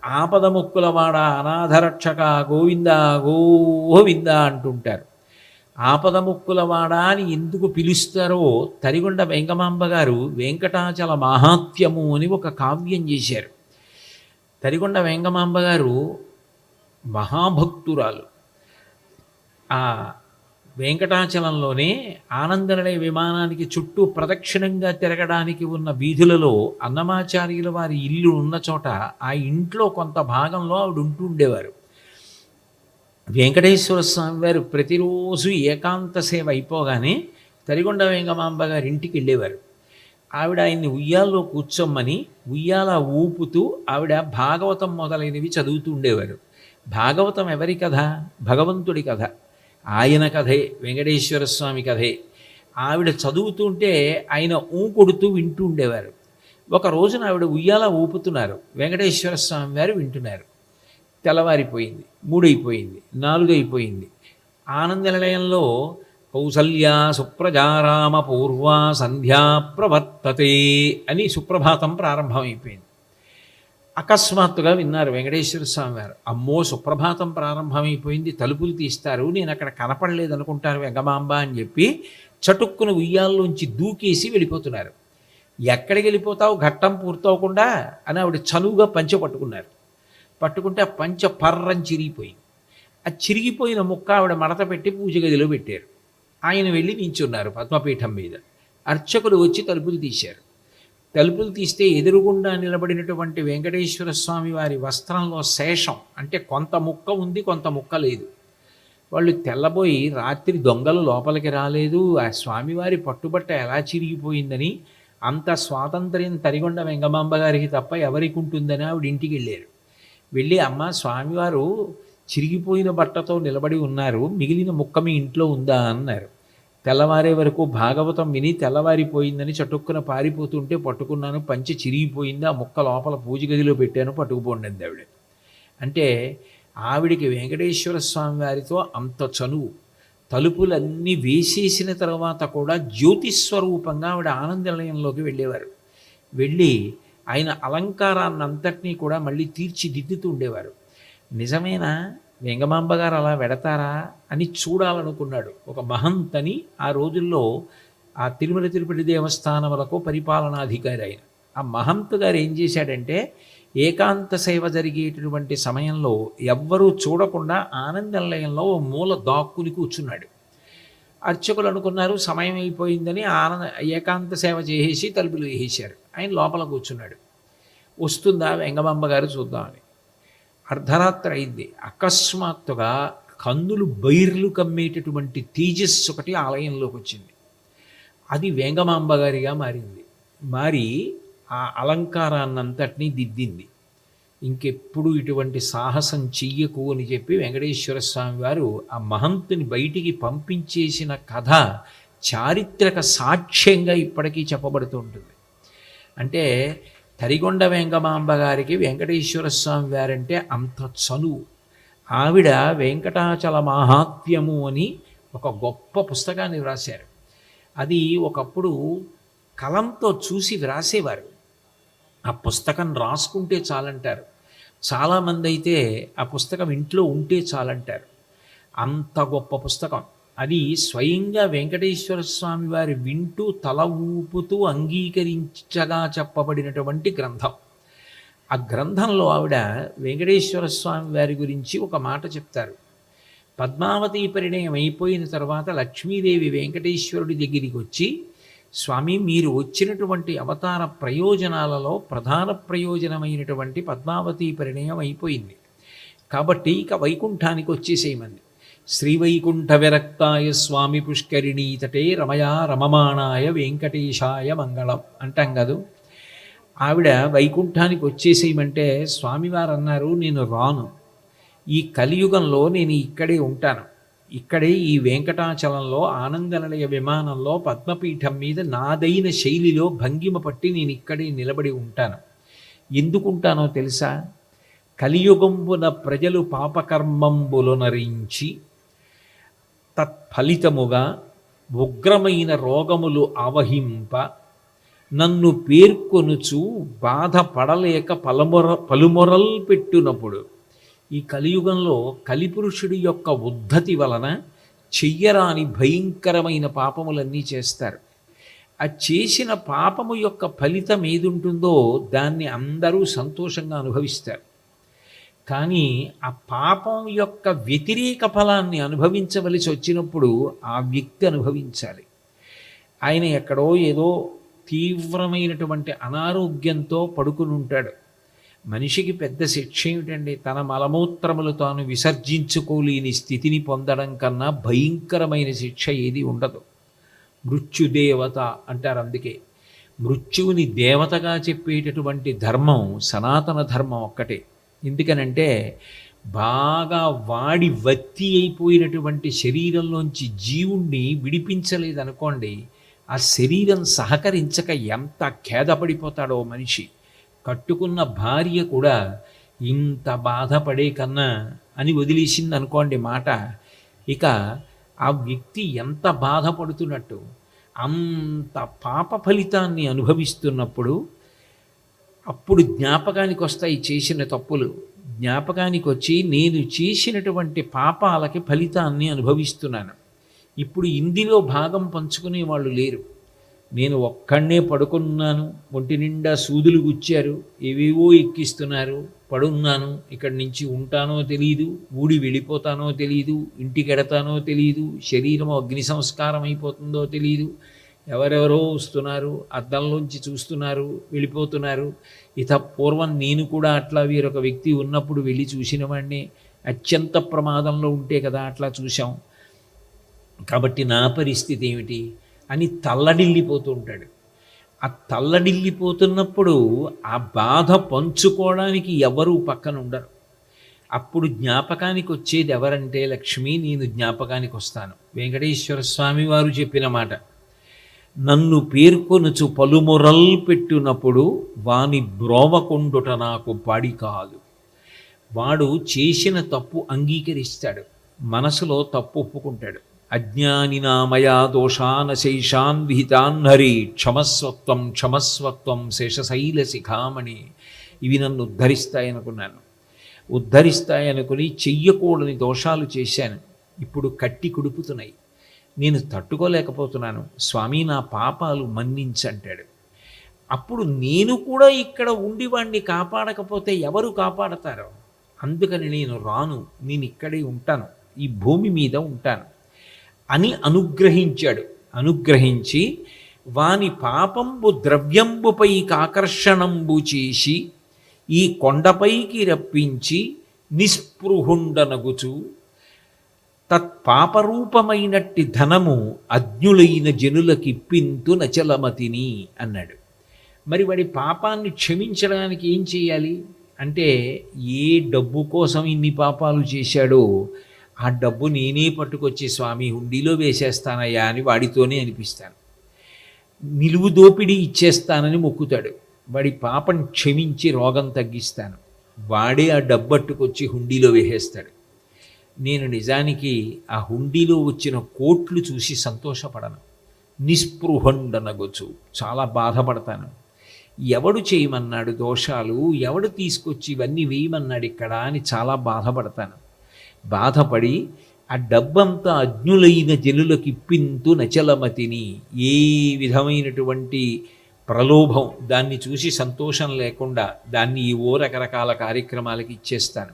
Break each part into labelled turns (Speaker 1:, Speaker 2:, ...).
Speaker 1: ఆపద ముక్కులవాడ అనాథరక్షక గోవింద గోవింద అంటుంటారు. ఆపద ముక్కులవాడ అని ఎందుకు పిలుస్తారో తరిగొండ వెంగమాంబ గారు వెంకటాచల మాహాత్మ్యము అని ఒక కావ్యం చేశారు. తరిగొండ వెంగమాంబ గారు మహాభక్తురాలు. ఆ వెంకటాచలంలోనే ఆనందనిలయ విమానానికి చుట్టూ ప్రదక్షిణంగా తిరగడానికి ఉన్న వీధులలో అన్నమాచార్యుల వారి ఇల్లు ఉన్న చోట ఆ ఇంట్లో కొంత భాగంలో ఆవిడ ఉంటూ ఉండేవారు. వెంకటేశ్వర స్వామి వారు ప్రతిరోజు ఏకాంత సేవ అయిపోగానే తరిగొండ వెంగమాంబ గారి ఇంటికి వెళ్ళేవారు. ఆవిడ ఆయన్ని ఉయ్యాల్లో కూర్చోమ్మని ఉయ్యాల ఊపుతూ ఆవిడ భాగవతం మొదలైనవి చదువుతూ ఉండేవారు. భాగవతం ఎవరి కథ? భగవంతుడి కథ, ఆయన కథే, వెంకటేశ్వర స్వామి కథే. ఆవిడ చదువుతుంటే ఆయన కొడుతూ వింటూ ఉండేవారు. ఒక రోజున ఆవిడ ఉయ్యాల ఊపుతున్నారు, వెంకటేశ్వర స్వామి వారు వింటున్నారు. తెల్లవారిపోయింది, 3 అయిపోయింది, 4 అయిపోయింది. ఆనంద నిలయంలో కౌసల్యా సుప్రజారామ పూర్వా సంధ్యా ప్రవర్తతే అని సుప్రభాతం ప్రారంభమైపోయింది. అకస్మాత్తుగా విన్నారు వెంకటేశ్వర స్వామి వారు. అమ్మో, సుప్రభాతం ప్రారంభమైపోయింది, తలుపులు తీస్తారు, నేను అక్కడ కనపడలేదు అనుకుంటారు వెంగమాంబ అని చెప్పి చటుక్కున ఉయ్యాల్లోంచి దూకేసి వెళ్ళిపోతున్నారు. ఎక్కడికి వెళ్ళిపోతావు, ఘట్టం పూర్తవకుండా అని ఆవిడ చనువుగా పంచె పట్టుకున్నారు. పట్టుకుంటే ఆ పంచె పర్రం చిరిగిపోయింది. ఆ చిరిగిపోయిన ముక్క ఆవిడ మడత పెట్టి పూజ గదిలో పెట్టారు. ఆయన వెళ్ళి నించున్నారు పద్మపీఠం మీద. అర్చకులు వచ్చి తలుపులు తీశారు. తలుపులు తీస్తే ఎదురుగుండా నిలబడినటువంటి వెంకటేశ్వర స్వామి వారి వస్త్రంలో శేషం, అంటే కొంత ముక్క ఉంది, కొంత ముక్క లేదు. వాళ్ళు తెల్లబోయి రాత్రి దొంగలు లోపలికి రాలేదు, ఆ స్వామివారి పట్టుబట్ట ఎలా చిరిగిపోయిందని, అంత స్వాతంత్ర్యం తరిగొండ వెంగమాంబ గారికి తప్ప ఎవరికి ఉంటుందని ఆవిడ ఇంటికి వెళ్ళారు. వెళ్ళి, అమ్మ, స్వామివారు చిరిగిపోయిన బట్టతో నిలబడి ఉన్నారు, మిగిలిన ముక్క మీ ఇంట్లో ఉందా అన్నారు. తెల్లవారే వరకు భాగవతం విని తెల్లవారిపోయిందని చటుక్కున పారిపోతుంటే పట్టుకున్నాను, పంచె చిరిగిపోయింది, ఆ ముక్క లోపల పూజ గదిలో పెట్టాను, పట్టుకుపోండి అంది ఆవిడ. అంటే ఆవిడికి వెంకటేశ్వర స్వామి వారితో అంత చనువు. తలుపులన్నీ వేసేసిన తర్వాత కూడా జ్యోతిస్వరూపంగా ఆవిడ ఆనంద నిలయంలోకి వెళ్ళేవారు. వెళ్ళి ఆయన అలంకారాన్ని అంతటినీ కూడా మళ్ళీ తీర్చిదిద్దుతూ ఉండేవారు. నిజమేనా, వెంగమాంబ గారు అలా వెడతారా అని చూడాలనుకున్నాడు ఒక మహంతని. ఆ రోజుల్లో ఆ తిరుమల తిరుపతి దేవస్థానములకు పరిపాలనాధికారి ఆయన. ఆ మహంత్ గారు ఏం చేశాడంటే, ఏకాంత సేవ జరిగేటటువంటి సమయంలో ఎవ్వరూ చూడకుండా ఆనంద నిలయంలో ఓ మూల దాక్కుని కూర్చున్నాడు. అర్చకులు అనుకున్నారు సమయం అయిపోయిందని ఏకాంత సేవ చేసేసి తలుపులు వేసేశారు. ఆయన లోపల కూర్చున్నాడు. వస్తుందా వెంగమాంబ గారు చూద్దామని. అర్ధరాత్రి అయింది. అకస్మాత్తుగా కందులు బైర్లు కమ్మేటటువంటి తేజస్సు ఒకటి ఆలయంలోకి వచ్చింది. అది వెంగమాంబ గారిగా మారింది. మారి ఆ అలంకారాన్నంతటినీ దిద్దింది. ఇంకెప్పుడు ఇటువంటి సాహసం చెయ్యకు అని చెప్పి వెంకటేశ్వర స్వామి వారు ఆ మహంతుని బయటికి పంపించేసిన కథ చారిత్రక సాక్ష్యంగా ఇప్పటికీ చెప్పబడుతూ ఉంటుంది. అంటే తరిగొండ వెంగమాంబ గారికి వెంకటేశ్వర స్వామి వారంటే అంత చనువు. ఆవిడ వెంకటాచల మాహాత్మ్యము అని ఒక గొప్ప పుస్తకాన్ని వ్రాశారు. అది ఒకప్పుడు కలంతో చూసి వ్రాసేవారు. ఆ పుస్తకం రాసుకుంటే చాలంటారు. చాలామంది అయితే ఆ పుస్తకం ఇంట్లో ఉంటే చాలంటారు. అంత గొప్ప పుస్తకం అది. స్వయంగా వెంకటేశ్వర స్వామి వారి వింటూ తల ఊపుతూ అంగీకరించగా చెప్పబడినటువంటి గ్రంథం. ఆ గ్రంథంలో ఆవిడ వెంకటేశ్వర స్వామి వారి గురించి ఒక మాట చెప్తారు. పద్మావతి పరిణయం అయిపోయిన తర్వాత లక్ష్మీదేవి వెంకటేశ్వరుడి దగ్గరికి వచ్చి, స్వామి, మీరు వచ్చినటువంటి అవతార ప్రయోజనాలలో ప్రధాన ప్రయోజనమైనటువంటి పద్మావతి పరిణయం అయిపోయింది కాబట్టి ఇక వైకుంఠానికి వచ్చేసేయమంది. శ్రీవైకుంఠ విరక్తాయ స్వామి పుష్కరిణీ తటే రమయా రమమాణాయ వెంకటేశాయ మంగళం అంటాం కాదు. ఆవిడ వైకుంఠానికి వచ్చేసేయమంటే స్వామివారు అన్నారు, నేను రాను, ఈ కలియుగంలో నేను ఇక్కడే ఉంటాను, ఇక్కడే ఈ వెంకటాచలంలో ఆనంద నిలయ విమానంలో పద్మపీఠం మీద నాదైన శైలిలో భంగిమ పట్టి నేను ఇక్కడే నిలబడి ఉంటాను. ఎందుకుంటానో తెలుసా? కలియుగంబున ప్రజలు పాపకర్మంబులొనరించి తత్ఫలితముగా ఉగ్రమైన రోగములు ఆవహింప నన్ను పేర్కొనుచు బాధపడలేక పలుమొరల్ పెట్టునప్పుడు. ఈ కలియుగంలో కలిపురుషుడి యొక్క ఉద్ధతి వలన చెయ్యరాని భయంకరమైన పాపములన్నీ చేస్తారు. ఆ చేసిన పాపము యొక్క ఫలితం ఏదుంటుందో దాన్ని అందరూ సంతోషంగా అనుభవిస్తారు. కానీ ఆ పాపం యొక్క వ్యతిరేక ఫలాన్ని అనుభవించవలసి వచ్చినప్పుడు ఆ వ్యక్తి అనుభవించాలి. ఆయన ఎక్కడో ఏదో తీవ్రమైనటువంటి అనారోగ్యంతో పడుకుని ఉంటాడు. మనిషికి పెద్ద శిక్ష ఏమిటండి? తన మలమూత్రములు తాను విసర్జించుకోలేని స్థితిని పొందడం కన్నా భయంకరమైన శిక్ష ఏది ఉండదు. మృత్యుదేవత అంటారు. అందుకే మృత్యువుని దేవతగా చెప్పేటటువంటి ధర్మం సనాతన ధర్మం ఒక్కటే. ఎందుకనంటే బాగా వాడి వత్తి అయిపోయినటువంటి శరీరంలోంచి జీవుణ్ణి విడిపించలేదనుకోండి, ఆ శరీరం సహకరించక ఎంత ఖేదపడిపోతాడో మనిషి. కట్టుకున్న భార్య కూడా ఇంత బాధపడే కన్నా అని వదిలేసింది అనుకోండి మాట, ఇక ఆ వ్యక్తి ఎంత బాధపడుతున్నట్టు. అంత పాప ఫలితాన్ని అనుభవిస్తున్నప్పుడు అప్పుడు జ్ఞాపకానికి వస్తాయి చేసిన తప్పులు. జ్ఞాపకానికి వచ్చి నేను చేసినటువంటి పాపాలకి ఫలితాన్ని అనుభవిస్తున్నాను. ఇప్పుడు ఇందులో భాగం పంచుకునే వాళ్ళు లేరు. నేను ఒక్కడనే పడుకున్నాను, ఒంటి నిండా సూదులు గుచ్చారు, ఏవేవో ఎక్కిస్తున్నారు, పడున్నాను, ఇక్కడి నుంచి ఉంటానో తెలియదు, ఊడి వెళ్ళిపోతానో తెలియదు, ఇంటికి ఎడతానో తెలియదు, శరీరం అగ్ని సంస్కారం అయిపోతుందో తెలియదు, ఎవరెవరో వస్తున్నారు, అద్దంలోంచి చూస్తున్నారు, వెళ్ళిపోతున్నారు. ఇత పూర్వం నేను కూడా అట్లా వేరొక వ్యక్తి ఉన్నప్పుడు వెళ్ళి చూసిన వాడిని, అత్యంత ప్రమాదంలో ఉంటే కదా అట్లా చూశాం, కాబట్టి నా పరిస్థితి ఏమిటి అని తల్లడిల్లిపోతూ ఉంటాడు. ఆ తల్లడిల్లిపోతున్నప్పుడు ఆ బాధ పంచుకోవడానికి ఎవరూ పక్కన ఉండరు. అప్పుడు జ్ఞాపకానికి వచ్చేది ఎవరంటే, లక్ష్మి నేను జ్ఞాపకానికి వస్తాను. వెంకటేశ్వర స్వామి వారు చెప్పిన మాట, నన్ను పేర్కొనుచు పలుమొరల్ పెట్టునప్పుడు వాని బ్రోవకొండుట నాకు పాడి కాదు. వాడు చేసిన తప్పు అంగీకరిస్తాడు, మనసులో తప్పు ఒప్పుకుంటాడు. అజ్ఞానినామయా దోషాన శేషాన్ విహితాన్ హరి క్షమస్వత్వం క్షమస్వత్వం శేషశైల శిఖామణి. ఇవి నన్ను ఉద్ధరిస్తాయనుకున్నాను. ఉద్ధరిస్తాయనుకుని చెయ్యకూడని దోషాలు చేశాను, ఇప్పుడు కట్టి కుడుపుతున్నాయి, నేను తట్టుకోలేకపోతున్నాను, స్వామి నా పాపాలు మన్నించంటాడు. అప్పుడు నేను కూడా ఇక్కడ ఉండి వాణ్ణి కాపాడకపోతే ఎవరు కాపాడతారో? అందుకని నేను రాను, నేను ఇక్కడే ఉంటాను, ఈ భూమి మీద ఉంటాను అని అనుగ్రహించాడు. అనుగ్రహించి వాని పాపంబు ద్రవ్యంబుపై ఆకర్షణంబు చేసి ఈ కొండపైకి రప్పించి నిస్పృహుండనగుచు తత్పాపరూపమైనట్టి ధనము అజ్ఞులైన జనులకిప్పింతు నచలమతిని అన్నాడు. మరి వాడి పాపాన్ని క్షమించడానికి ఏం చేయాలి అంటే, ఏ డబ్బు కోసం ఇన్ని పాపాలు చేశాడో ఆ డబ్బు నేనే పట్టుకొచ్చి స్వామి హుండీలో వేసేస్తానయ్యా అని వాడితోనే అనిపిస్తాను, నిలువు దోపిడీ ఇచ్చేస్తానని మొక్కుతాడు. వాడి పాపం క్షమించి రోగం తగ్గిస్తాను, వాడే ఆ డబ్బు పట్టుకొచ్చి హుండీలో వేసేస్తాడు. నేను నిజానికి ఆ హుండీలో వచ్చిన కోట్లు చూసి సంతోషపడను, నిస్పృహండనగొచ్చు, చాలా బాధపడతాను. ఎవడు చేయమన్నాడు దోషాలు, ఎవడు తీసుకొచ్చి ఇవన్నీ వేయమన్నాడు ఇక్కడ అని చాలా బాధపడతాను. బాధపడి ఆ డబ్బంతా అజ్ఞులైన జనులకు ఇప్పింతు నచలమతిని, ఏ విధమైనటువంటి ప్రలోభం దాన్ని చూసి సంతోషం లేకుండా దాన్ని ఏవో రకరకాల కార్యక్రమాలకి ఇచ్చేస్తాను.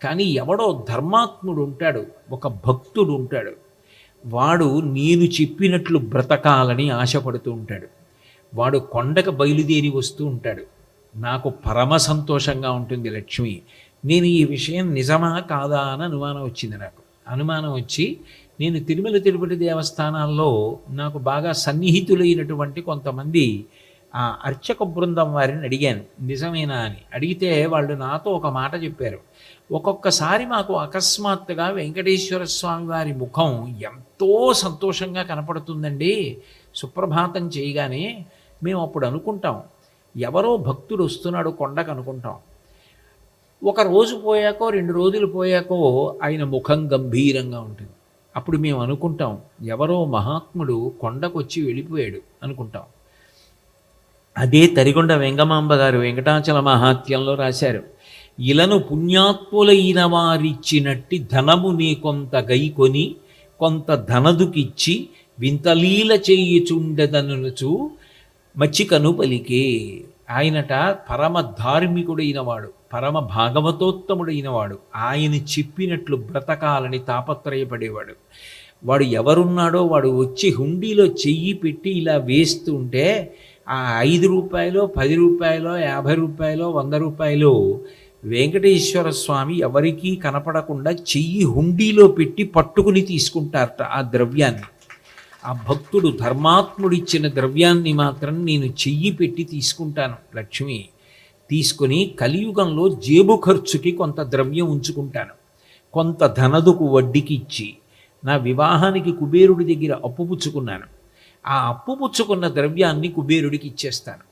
Speaker 1: కానీ ఎవడో ధర్మాత్ముడు ఉంటాడు, ఒక భక్తుడు ఉంటాడు, వాడు నేను చెప్పినట్లు బ్రతకాలని ఆశపడుతూ ఉంటాడు. వాడు కొండకు బయలుదేరి వస్తూ ఉంటాడు. నాకు పరమ సంతోషంగా ఉంటుంది లక్ష్మి, నేను ఈ విషయం నిజమా కాదా అని అనుమానం వచ్చింది. నాకు అనుమానం వచ్చి నేను తిరుమల తిరుపతి దేవస్థానాల్లో నాకు బాగా సన్నిహితులైనటువంటి కొంతమంది ఆ అర్చక బృందం వారిని అడిగాను, నిజమేనా అని. అడిగితే వాళ్ళు నాతో ఒక మాట చెప్పారు, ఒక్కొక్కసారి మాకు అకస్మాత్తుగా వెంకటేశ్వర స్వామి వారి ముఖం ఎంతో సంతోషంగా కనపడుతుందండి, సుప్రభాతం చేయగానే మేము అప్పుడు అనుకుంటాం ఎవరో భక్తుడు వస్తున్నాడు కొండకు అనుకుంటాం. ఒక రోజు పోయాకో 2 రోజులు పోయాకో ఆయన ముఖం గంభీరంగా ఉంటుంది. అప్పుడు మేము అనుకుంటాం ఎవరో మహాత్ముడు కొండకొచ్చి వెళ్ళిపోయాడు అనుకుంటాం. అదే తరిగొండ వెంగమాంబ గారు వెంకటాచల మహాత్యంలో రాశారు. ఇలను పుణ్యాత్ములైన వారిచ్చినట్టి ధనము నీ కొంత గైకొని కొంత ధనదుకిచ్చి వింతలీల చేయుచుండెదనుచు మచ్చికను పలికే. ఆయనట పరమ ధార్మికుడైన వాడు, పరమ భాగవతోత్తముడైన వాడు. ఆయన చెప్పినట్లు బ్రతకాలని తాపత్రయపడేవాడు. వాడు ఎవరున్నాడో వాడు వచ్చి హుండీలో చెయ్యి పెట్టి ఇలా వేస్తుంటే ఆ 5 రూపాయలు 10 రూపాయలు 50 రూపాయలు 100 రూపాయలు వెంకటేశ్వర స్వామి ఎవరికీ కనపడకుండా చెయ్యి హుండీలో పెట్టి పట్టుకుని తీసుకుంటారట ఆ ద్రవ్యాన్ని. ఆ భక్తుడు ధర్మాత్ముడిచ్చిన ద్రవ్యాన్ని మాత్రం నేను చెయ్యి పెట్టి తీసుకుంటాను లక్ష్మి. తీసుకుని కలియుగంలో జేబు ఖర్చుకి కొంత ద్రవ్యం ఉంచుకుంటాను, కొంత ధనదుకు వడ్డీకి ఇచ్చి నా వివాహానికి కుబేరుడి దగ్గర అప్పు పుచ్చుకున్నాను. ఆ అప్పు పుచ్చుకున్న ద్రవ్యాన్ని కుబేరుడికి ఇచ్చేస్తాను.